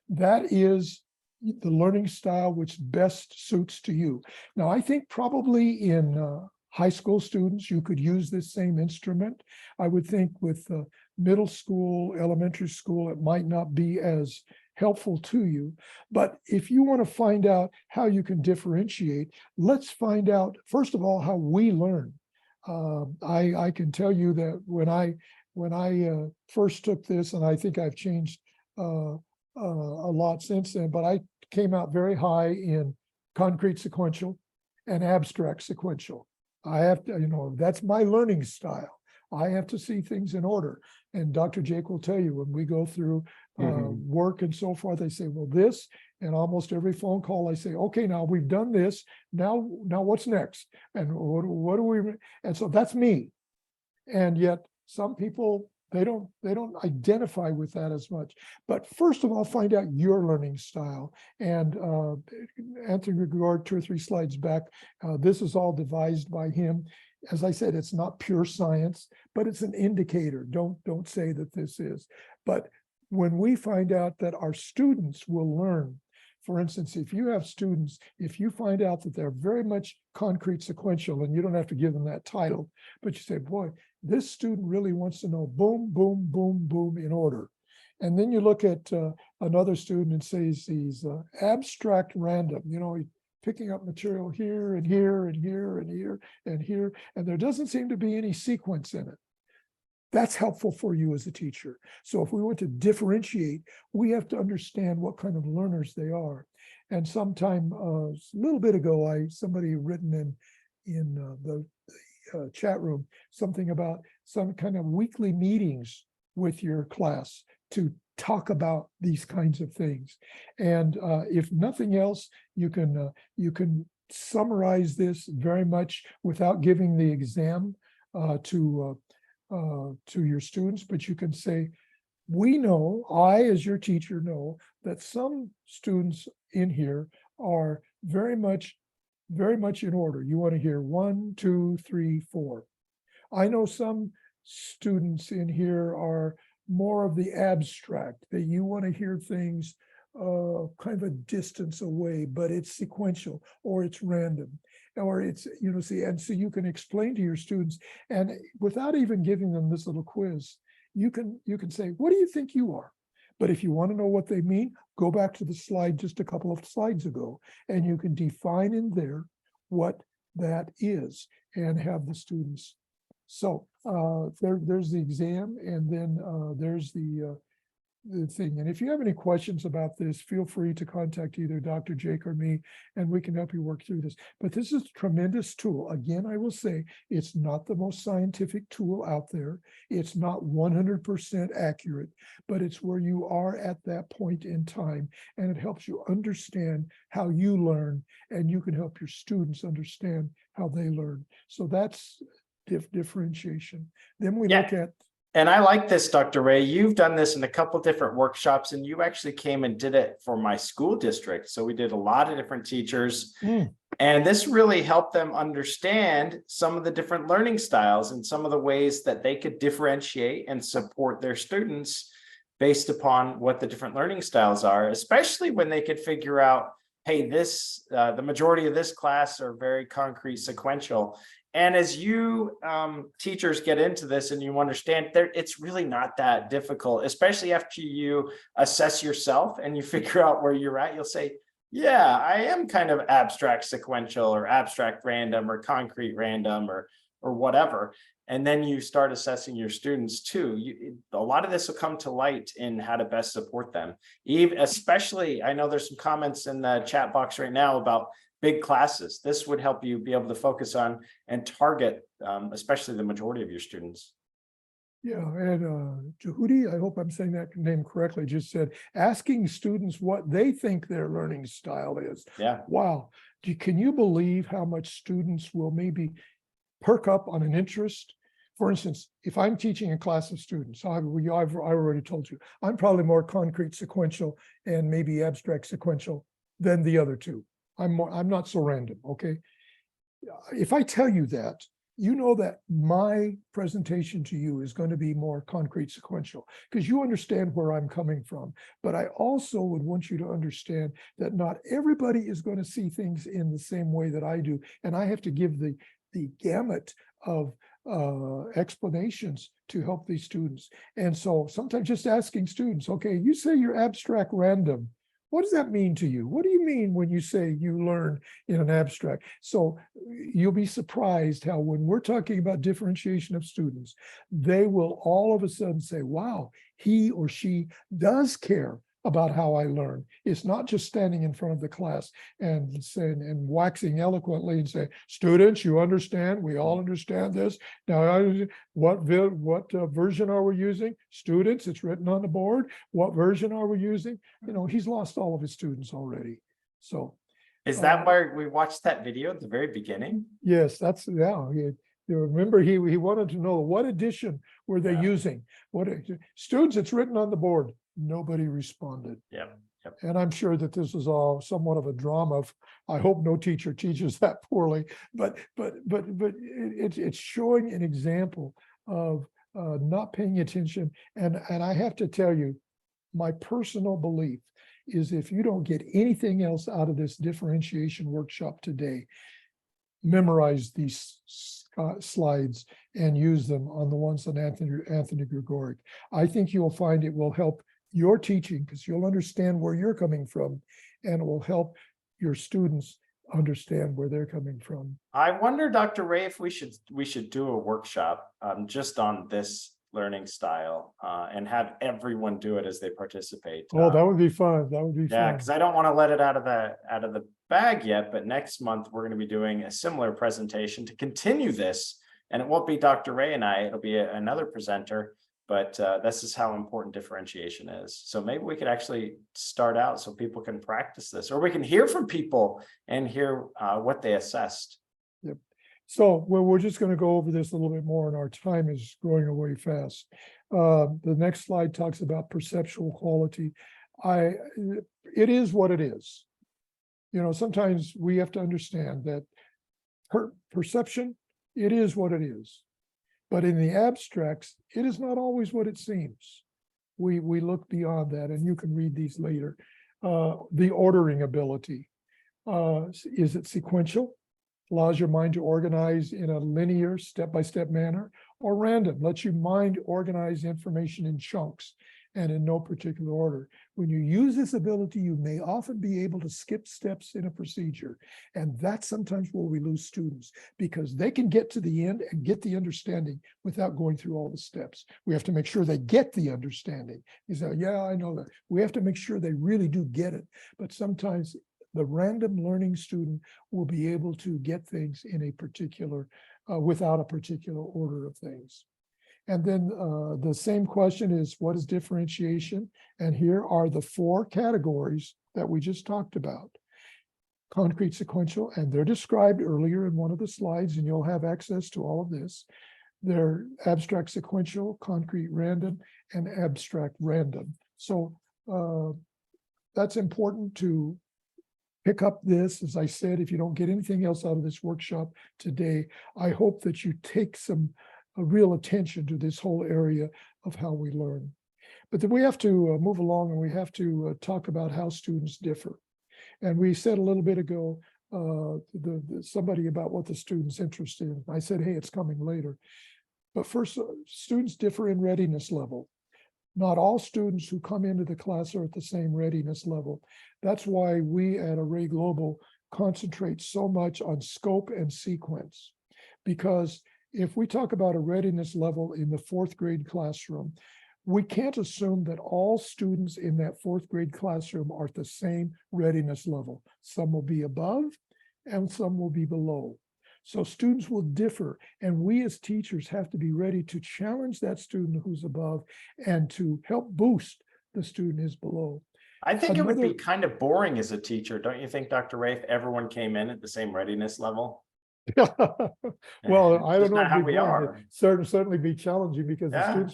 that is the learning style which best suits to you. Now, I think probably in high school students, you could use this same instrument. I would think with middle school, elementary school, it might not be as helpful to you. But if you want to find out how you can differentiate, let's find out, first of all, how we learn. I can tell you that when I first took this, and I think I've changed a lot since then, but I came out very high in concrete sequential and abstract sequential. I have to, that's my learning style. I have to see things in order. And Dr. Jake will tell you when we go through work and so forth, they say, well, this, and almost every phone call, I say, okay, now we've done this. Now what's next? And what do we, and so that's me. And yet some people, they don't identify with that as much. But first of all, find out your learning style. And Anthony Regard, 2 or 3 slides back, this is all devised by him. As I said, it's not pure science, but it's an indicator. Don't say that this is. But when we find out that our students will learn, for instance, if you have students, if you find out that they're very much concrete sequential, and you don't have to give them that title, but you say, boy, this student really wants to know boom, boom, boom, boom in order. And then you look at another student and says he's abstract random, picking up material here and here and here and here and here, and there doesn't seem to be any sequence in it. That's helpful for you as a teacher. So if we want to differentiate, we have to understand what kind of learners they are. And sometime a little bit ago, somebody written in the chat room something about some kind of weekly meetings with your class to talk about these kinds of things. And if nothing else, you can summarize this very much without giving the exam to your students, but you can say, we know, I as your teacher know that some students in here are very much in order. You want to hear 1, 2, 3, 4. I know some students in here are more of the abstract, that you want to hear things kind of a distance away, but it's sequential or it's random. Or it's, and so you can explain to your students, and without even giving them this little quiz, you can say, what do you think you are? But if you want to know what they mean, go back to the slide just a couple of slides ago, and you can define in there what that is and have the students. So there's the exam, and then there's the thing. And if you have any questions about this, feel free to contact either Dr. Jake or me, and we can help you work through this. But this is a tremendous tool. Again, I will say it's not the most scientific tool out there. It's not 100% accurate, but it's where you are at that point in time, and it helps you understand how you learn, and you can help your students understand how they learn. So that's differentiation. Then we look at. And I like this, Dr. Ray. You've done this in a couple different workshops, and you actually came and did it for my school district. So we did a lot of different teachers, and this really helped them understand some of the different learning styles and some of the ways that they could differentiate and support their students based upon what the different learning styles are, especially when they could figure out, hey, the majority of this class are very concrete sequential. And as you teachers get into this and you understand it's really not that difficult, especially after you assess yourself and you figure out where you're at, you'll say, yeah, I am kind of abstract sequential or abstract random or concrete random or whatever. and then you start assessing your students too. A lot of this will come to light in how to best support them. Even especially, I know there's some comments in the chat box right now about big classes. This would help you be able to focus on and target, especially the majority of your students. Yeah, and Jehudi, I hope I'm saying that name correctly, just said, asking students what they think their learning style is. Yeah. Wow. Can you believe how much students will maybe perk up on an interest? For instance, if I'm teaching a class of students, I've already told you, I'm probably more concrete sequential and maybe abstract sequential than the other two. I'm not so random, okay? If I tell you that, you know that my presentation to you is going to be more concrete sequential because you understand where I'm coming from. But I also would want you to understand that not everybody is going to see things in the same way that I do. And I have to give the gamut of explanations to help these students. And so sometimes just asking students, okay, you say you're abstract random. What does that mean to you? What do you mean when you say you learn in an abstract? So you'll be surprised how when we're talking about differentiation of students, they will all of a sudden say, wow, he or she does care about how I learn. It's not just standing in front of the class and saying and waxing eloquently and say, students, you understand, we all understand this. Now, what version are we using? Students, it's written on the board. What version are we using? You know, he's lost all of his students already. So is that where we watched that video at the very beginning? Yes, that's, yeah. You remember he wanted to know what edition were they using? What students, it's written on the board. Nobody responded. Yep. And I'm sure that this is all somewhat of a drama. I hope no teacher teaches that poorly, but it's showing an example of not paying attention. And I have to tell you, my personal belief is if you don't get anything else out of this differentiation workshop today, memorize these slides and use them on the ones on Anthony Gregoric. I think you'll find it will help your teaching because you'll understand where you're coming from, and it will help your students understand where they're coming from. I wonder, Dr. Ray, if we should do a workshop just on this learning style and have everyone do it as they participate. Oh, that would be fun. That would be yeah, fun. because I don't want to let it out of the bag yet, but next month we're going to be doing a similar presentation to continue this, and it won't be Dr. Ray and I, it'll be another presenter. But this is how important differentiation is. So maybe we could actually start out so people can practice this, or we can hear from people and hear what they assessed. Yep. So we're just going to go over this a little bit more, and our time is going away fast. The next slide talks about perceptual quality. It is what it is. You know, sometimes we have to understand that perception, it is what it is. But in the abstracts, it is not always what it seems. We look beyond that, and you can read these later. The ordering ability. Is it sequential? Allows your mind to organize in a linear, step-by-step manner, or random, lets your mind organize information in chunks and in no particular order. When you use this ability, you may often be able to skip steps in a procedure. And that's sometimes where we lose students, because they can get to the end and get the understanding without going through all the steps. We have to make sure they get the understanding. You say, yeah, I know that. We have to make sure they really do get it. But sometimes the random learning student will be able to get things in a particular, without a particular order of things. And then the same question is, what is differentiation? And here are the 4 categories that we just talked about. Concrete, sequential, and they're described earlier in one of the slides, and you'll have access to all of this. They're abstract sequential, concrete random, and abstract random. So that's important to pick up this. As I said, if you don't get anything else out of this workshop today, I hope that you take a real attention to this whole area of how we learn. But then we have to move along, and we have to talk about how students differ. And we said a little bit ago, somebody about what the student's interested in. I said, hey, it's coming later. But first, students differ in readiness level. Not all students who come into the class are at the same readiness level. That's why we at Array Global concentrate so much on scope and sequence, because if we talk about a readiness level in the fourth grade classroom, we can't assume that all students in that fourth grade classroom are at the same readiness level. Some will be above and some will be below. So students will differ, and we as teachers have to be ready to challenge that student who's above and to help boost the student who's below. I think it would be Another- kind of boring as a teacher, don't you think, Dr. Ray, if everyone came in at the same readiness level? Well, I That's don't know. not how It'd be we boring. are. It'd certainly be challenging because the Yeah.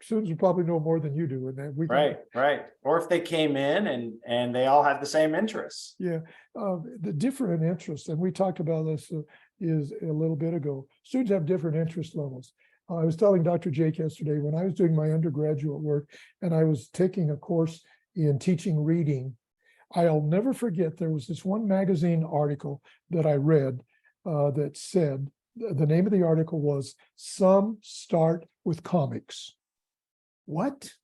students will probably know more than you do, and then we can Right, right. Or if they came in and they all had the same interests. Yeah, the different interests, and we talked about this is a little bit ago. Students have different interest levels. I was telling Dr. Jake yesterday when I was doing my undergraduate work and I was taking a course in teaching reading. I'll never forget there was this one magazine article that I read that said the name of the article was "Some Start with Comics." What?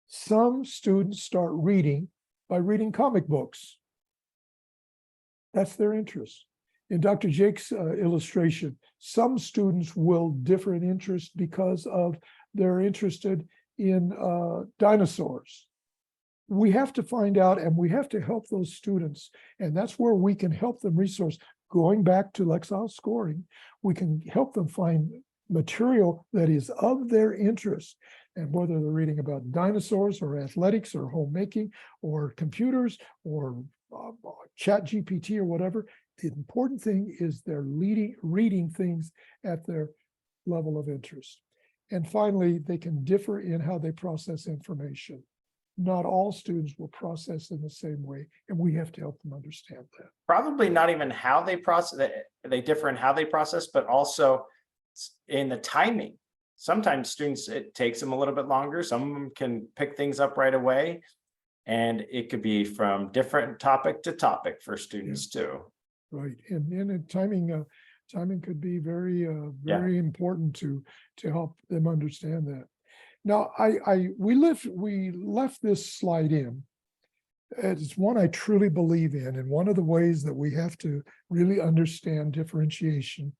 Some students start reading by reading comic books. That's their interest. In Dr. Jake's illustration, some students will differ in interest because of they're interested in dinosaurs. We have to find out and we have to help those students. And that's where we can help them resource. Going back to Lexile scoring, we can help them find material that is of their interest. And whether they're reading about dinosaurs or athletics or homemaking or computers or chat GPT or whatever, the important thing is they're reading things at their level of interest. And finally, they can differ in how they process information. Not all students will process in the same way, and we have to help them understand that. Probably not even how they process, they differ in how they process, but also in the timing. Sometimes students, it takes them a little bit longer. Some of them can pick things up right away. And it could be from different topic to topic for students too. Right, and timing could be very important to help them understand that. Now, we left this slide in. It's one I truly believe in, and one of the ways that we have to really understand differentiation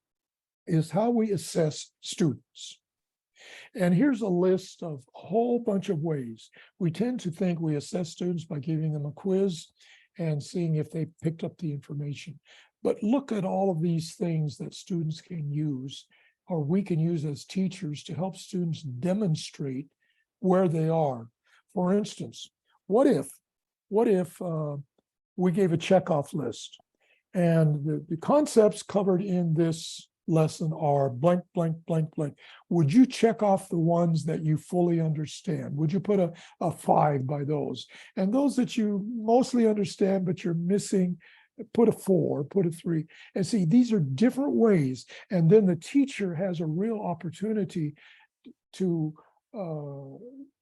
is how we assess students. And here's a list of a whole bunch of ways. We tend to think we assess students by giving them a quiz and seeing if they picked up the information. But look at all of these things that students can use, or we can use as teachers to help students demonstrate where they are. For instance, what if we gave a checkoff list and the concepts covered in this lesson are blank, blank, blank, blank. Would you check off the ones that you fully understand? Would you put a 5 by those? And those that you mostly understand, but you're missing, put a 4, put a 3. And see, these are different ways. And then the teacher has a real opportunity to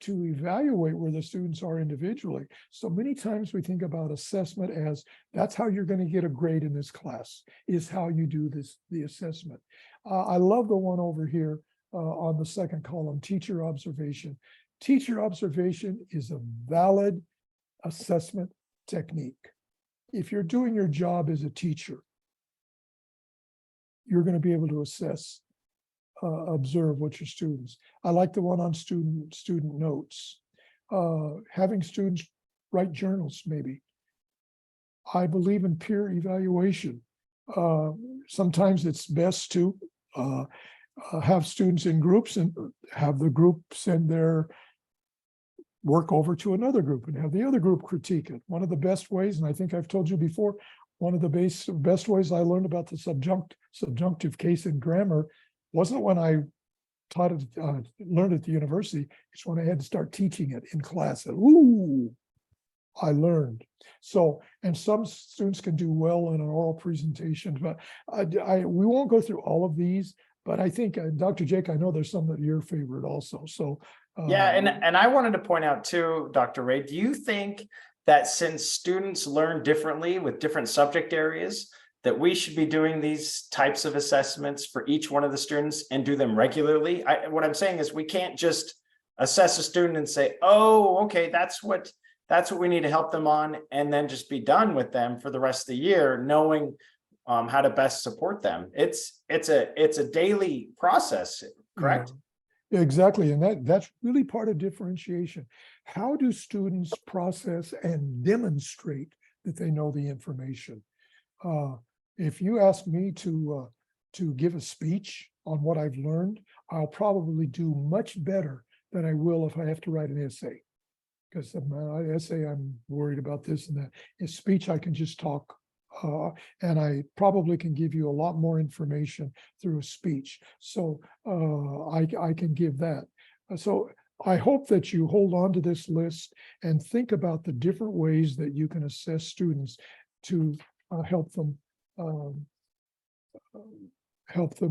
evaluate where the students are individually. So many times we think about assessment as that's how you're going to get a grade in this class, is how you do the assessment. I love the one over here on the second column, teacher observation. Teacher observation is a valid assessment technique. If you're doing your job as a teacher, you're going to be able to observe what your students. I like the one on student notes. Having students write journals, maybe. I believe in peer evaluation. Sometimes it's best to have students in groups and have the group send their work over to another group and have the other group critique it. One of the best ways, and I think I've told you before, one of the best ways I learned about the subjunctive case in grammar wasn't when I taught it, learned at the university. It's when I had to start teaching it in class. And, ooh, I learned. So, and some students can do well in an oral presentation, but we won't go through all of these. But I think, Dr. Jake, I know there's some that are your favorite also. So, yeah, and I wanted to point out too, Dr. Ray, do you think that since students learn differently with different subject areas, that we should be doing these types of assessments for each one of the students and do them regularly? What I'm saying is we can't just assess a student and say, oh, okay, that's what we need to help them on, and then just be done with them for the rest of the year, knowing how to best support them. It's a daily process, correct? Yeah, exactly. And that's really part of differentiation. How do students process and demonstrate that they know the information? If you ask me to give a speech on what I've learned, I'll probably do much better than I will if I have to write an essay. Because my essay, I'm worried about this and that. In speech, I can just talk, and I probably can give you a lot more information through a speech. So I can give that. So I hope that you hold on to this list and think about the different ways that you can assess students to help them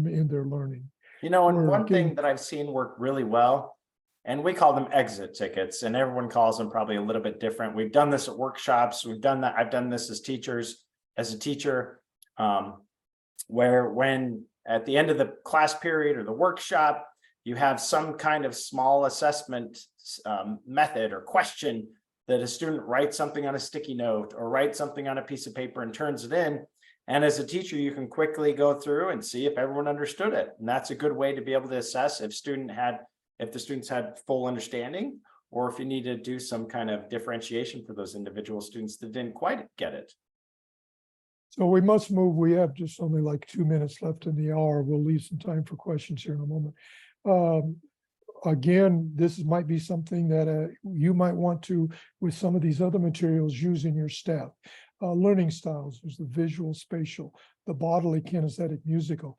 in their learning. You know, and We're one getting- thing that I've seen work really well, and we call them exit tickets, and everyone calls them probably a little bit different. We've done this at workshops. We've done that. I've done this as a teacher, where when at the end of the class period or the workshop, you have some kind of small assessment method or question that a student writes something on a sticky note or writes something on a piece of paper and turns it in. And as a teacher, you can quickly go through and see if everyone understood it. And that's a good way to be able to assess if the students had full understanding, or if you need to do some kind of differentiation for those individual students that didn't quite get it. So we must move. We have just only like 2 minutes left in the hour. We'll leave some time for questions here in a moment. Again, this might be something that you might want to, with some of these other materials, use in your staff. Learning styles, there's the visual, spatial, the bodily, kinesthetic, musical.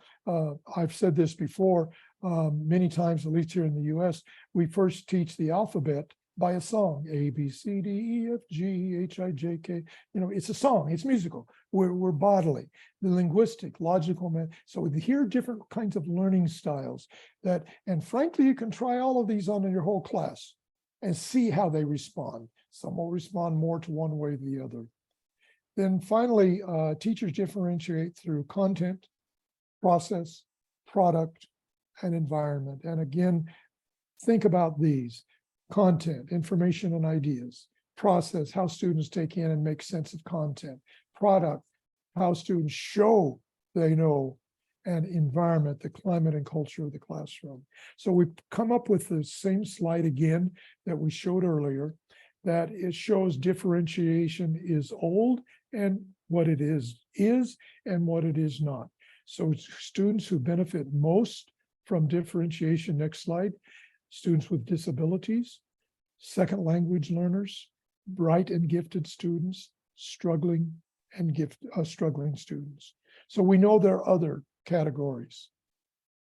I've said this before many times, at least here in the US, we first teach the alphabet by a song, A, B, C, D, E, F, G, H, I, J, K. You know, it's a song, it's musical. We're bodily, the linguistic, logical, so here are different kinds of learning styles that, and frankly, you can try all of these on your whole class and see how they respond. Some will respond more to one way than the other. Then finally, teachers differentiate through content, process, product, and environment. And again, think about these: content, information and ideas; process, how students take in and make sense of content; product, how students show they know; and environment, the climate and culture of the classroom. So we've come up with the same slide again that we showed earlier, that it shows differentiation is old and what it is and what it is not. So students who benefit most from differentiation, next slide, students with disabilities, second language learners, bright and gifted students, struggling students. So we know there are other categories.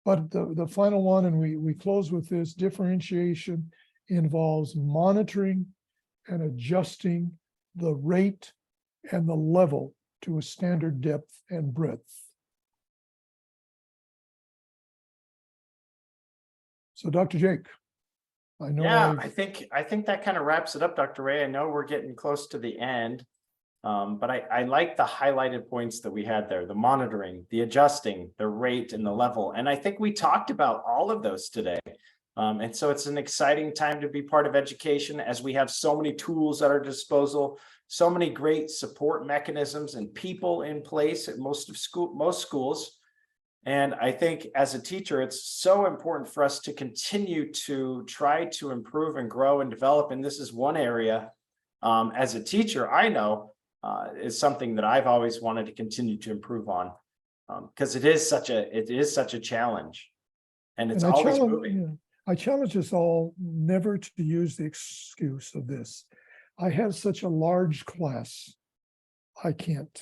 But the final one, and we close with this: differentiation involves monitoring and adjusting the rate and the level to a standard depth and breadth. So Dr. Jake, I know. Yeah, I think that kind of wraps it up, Dr. Ray. I know we're getting close to the end, but I like the highlighted points that we had there: the monitoring, the adjusting, the rate, and the level. And I think we talked about all of those today. And so it's an exciting time to be part of education, as we have so many tools at our disposal, so many great support mechanisms and people in place at most schools. And I think as a teacher, it's so important for us to continue to try to improve and grow and develop. And this is one area, as a teacher, I know is something that I've always wanted to continue to improve on, because it is such a challenge, and it's always moving. Yeah, I challenge us all never to use the excuse of this: I have such a large class, I can't.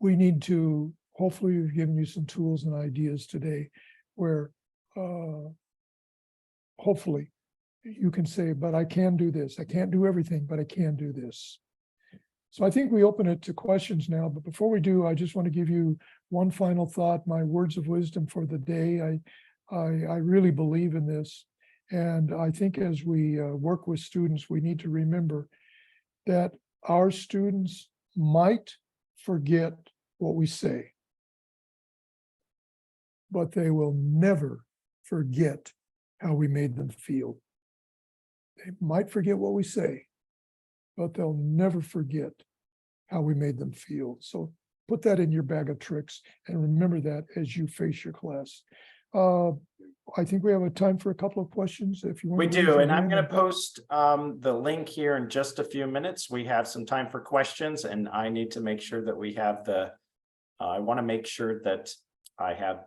We need to, hopefully we've given you some tools and ideas today where hopefully you can say, but I can do this. I can't do everything, but I can do this. So I think we open it to questions now, but before we do, I just want to give you one final thought, my words of wisdom for the day. I really believe in this. And I think as we work with students, we need to remember that our students might forget what we say, but they will never forget how we made them feel. They might forget what we say, but they'll never forget how we made them feel. So put that in your bag of tricks and remember that as you face your class. I think we have a time for a couple of questions if you want. We to raise do, your and I'm hand going and- to post the link here in just a few minutes. We have some time for questions, and I need to make sure that we have the, I want to make sure that I have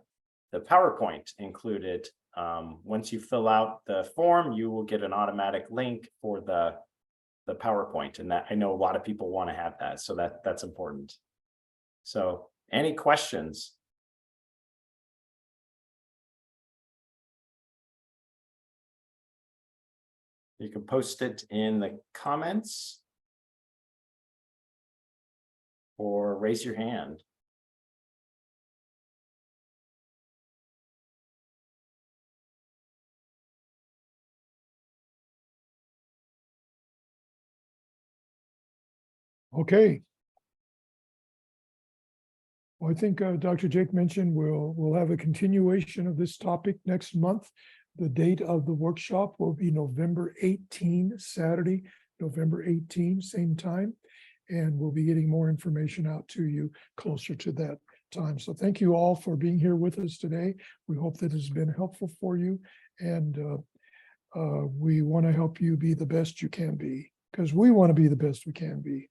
the PowerPoint included. Once you fill out the form, you will get an automatic link for the PowerPoint, and that I know a lot of people want to have that, so that's important. So any questions? You can post it in the comments or raise your hand. Okay. Well, I think Dr. Jake mentioned we'll have a continuation of this topic next month. The date of the workshop will be November 18, Saturday, November 18, same time. And we'll be getting more information out to you closer to that time. So thank you all for being here with us today. We hope that has been helpful for you. And we want to help you be the best you can be, because we want to be the best we can be.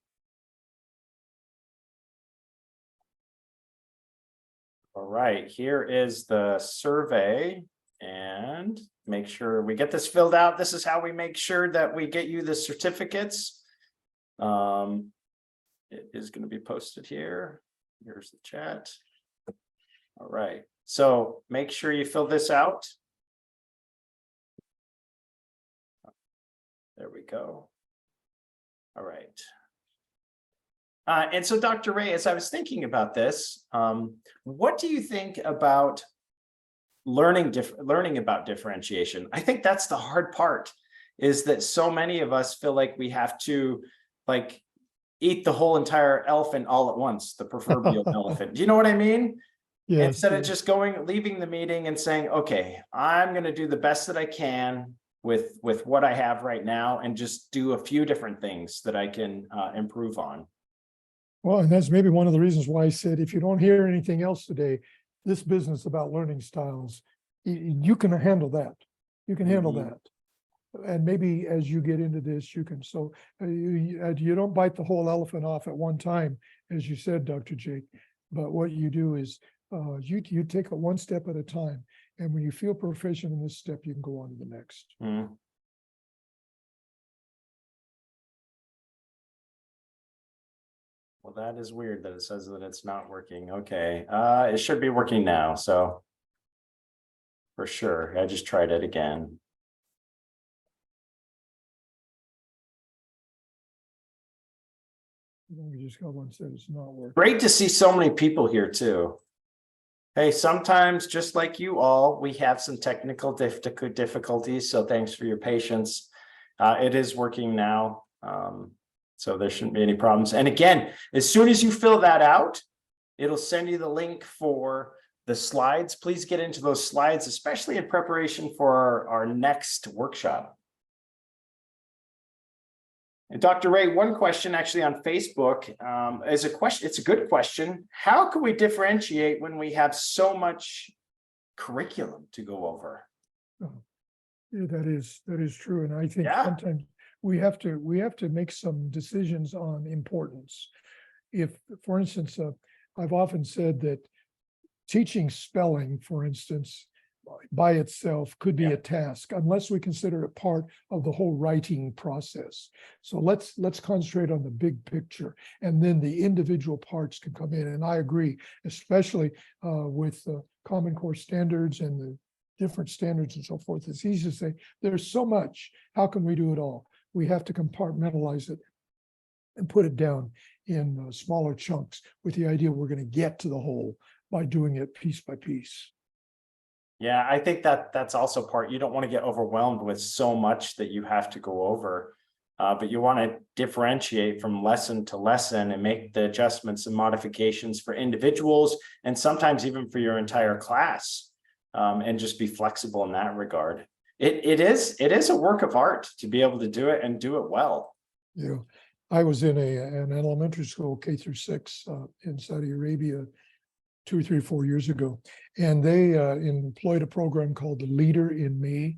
All right, here is the survey, and make sure we get this filled out. This is how we make sure that we get you the certificates. It is going to be posted here. Here's the chat. All right, so make sure you fill this out. There we go. All right. And so, Dr. Ray, as I was thinking about this, what do you think about learning about differentiation? I think that's the hard part, is that so many of us feel like we have to like eat the whole entire elephant all at once, the proverbial elephant. Do you know what I mean? Yes, Instead of yes. just leaving the meeting and saying, okay, I'm going to do the best that I can with what I have right now, and just do a few different things that I can improve on. Well, and that's maybe one of the reasons why I said, if you don't hear anything else today, this business about learning styles, you can handle that. You can handle Mhm. that. And maybe as you get into this, you can, so you don't bite the whole elephant off at one time, as you said, Dr. Jake. But what you do is you take it one step at a time. And when you feel proficient in this step, you can go on to the next. Mm. Well, that is weird that it says that it's not working. Okay, it should be working now, so for sure. I just tried it again. We just got one that said it's not working. Great to see so many people here too. Hey, sometimes just like you all, we have some technical difficulties, so thanks for your patience. It is working now, so there shouldn't be any problems. And again, as soon as you fill that out, it'll send you the link for the slides. Please get into those slides, especially in preparation for our next workshop. And Dr. Ray, one question actually on Facebook is a question. It's a good question. How can we differentiate when we have so much curriculum to go over? Yeah, that is true. And I think Yeah. sometimes we have to make some decisions on importance. If, for instance, I've often said that teaching spelling, for instance, by itself could be Yeah. a task unless we consider it part of the whole writing process. So let's concentrate on the big picture, and then the individual parts can come in. And I agree, especially with Common Core standards and the different standards and so forth. It's easy to say there's so much. How can we do it all? We have to compartmentalize it and put it down in smaller chunks with the idea we're going to get to the whole by doing it piece by piece. Yeah, I think that's also part. You don't want to get overwhelmed with so much that you have to go over, but you want to differentiate from lesson to lesson and make the adjustments and modifications for individuals, and sometimes even for your entire class, and just be flexible in that regard. It is a work of art to be able to do it and do it well. Yeah, I was in an elementary school, K through 6, in Saudi Arabia 2, 3, 4 years ago. And they employed a program called the Leader in Me.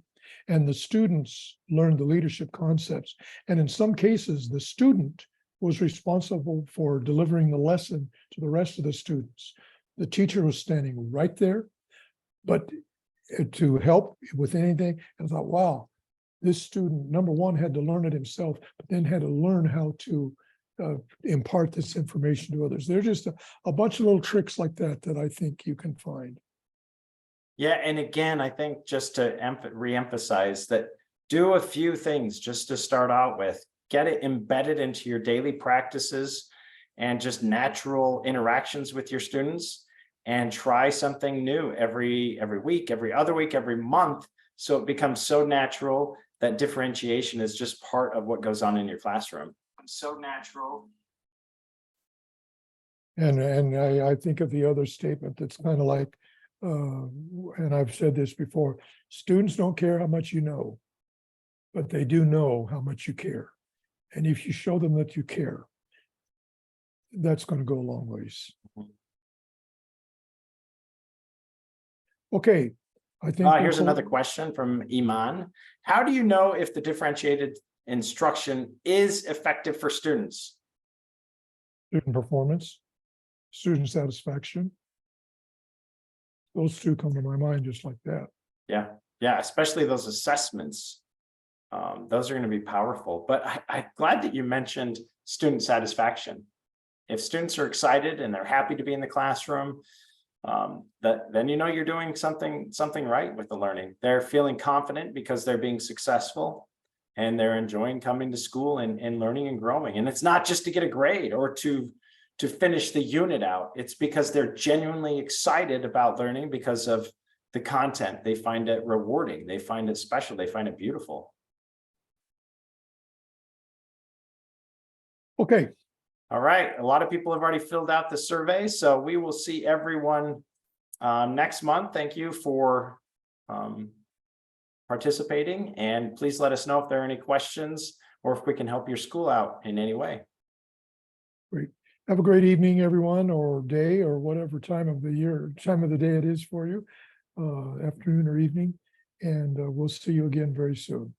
And the students learned the leadership concepts. And in some cases, the student was responsible for delivering the lesson to the rest of the students. The teacher was standing right there, but to help with anything, I thought, wow, this student, number one, had to learn it himself, but then had to learn how to impart this information to others. There's just a bunch of little tricks like that that I think you can find. Yeah, and again, I think just to reemphasize that, do a few things just to start out with, get it embedded into your daily practices and just natural interactions with your students, and try something new every week, every other week, every month, so it becomes so natural that differentiation is just part of what goes on in your classroom. So natural. And I think of the other statement that's kind of like, and I've said this before, students don't care how much you know, but they do know how much you care. And if you show them that you care, that's going to go a long ways. Okay, I think. Here's another question from Iman. How do you know if the differentiated instruction is effective for students? Student performance, student satisfaction. Those two come to my mind just like that. Yeah, especially those assessments. Those are going to be powerful. But I'm glad that you mentioned student satisfaction. If students are excited and they're happy to be in the classroom, then you know you're doing something right with the learning. They're feeling confident because they're being successful, and they're enjoying coming to school and learning and growing. And it's not just to get a grade or to finish the unit out. It's because they're genuinely excited about learning because of the content. They find it rewarding. They find it special. They find it beautiful. Okay. All right. A lot of people have already filled out the survey, so we will see everyone next month. Thank you for participating, and please let us know if there are any questions or if we can help your school out in any way. Great. Have a great evening, everyone, or day, or whatever time of the day it is for you, afternoon or evening, and we'll see you again very soon.